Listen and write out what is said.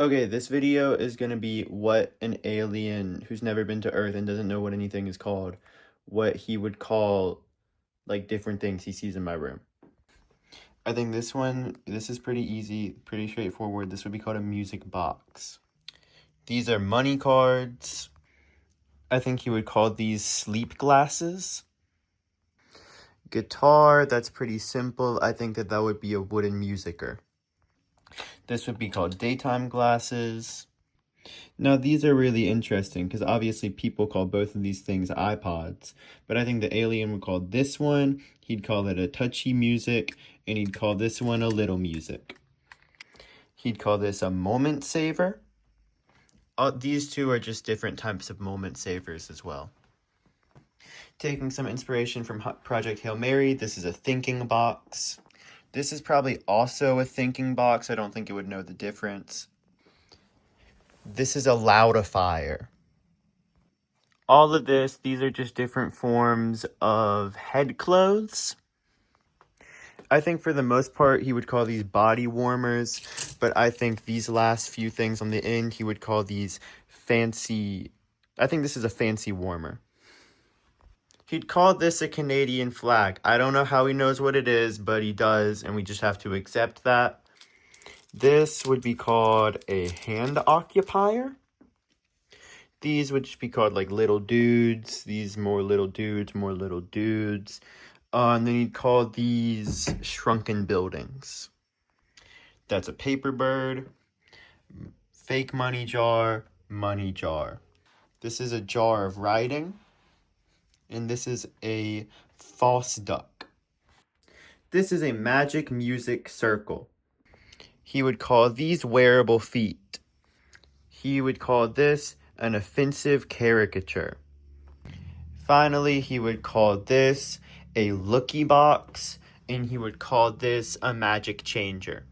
Okay, this video is gonna be what an alien who's never been to Earth and doesn't know what anything is called, what he would call like different things he sees in my room. I think this is pretty easy, pretty straightforward. This would be called a music box. These are money cards. I think he would call these sleep glasses. Guitar, that's pretty simple. I think that would be a wooden musicer. This would be called daytime glasses. Now, these are really interesting because obviously people call both of these things iPods, but I think the alien would call this one, he'd call it a touchy music, and he'd call this one a little music. He'd call this a moment saver. These two are just different types of moment savers as well. Taking some inspiration from Project Hail Mary, this is a thinking box. This is probably also a thinking box. I don't think it would know the difference. This is a loudifier. All of these are just different forms of head clothes. I think for the most part, he would call these body warmers, but I think these last few things on the end, he would call these fancy, I think this is a fancy warmer. He'd call this a Canadian flag. I don't know how he knows what it is, but he does, and we just have to accept that. This would be called a hand occupier. These would just be called like little dudes. These more little dudes, more little dudes. And then he'd call these shrunken buildings. That's a paper bird, fake money jar, money jar. This is a jar of writing. And this is a false duck. This is a magic music circle. He would call these wearable feet. He would call this an offensive caricature. Finally, he would call this a looky box, and he would call this a magic changer.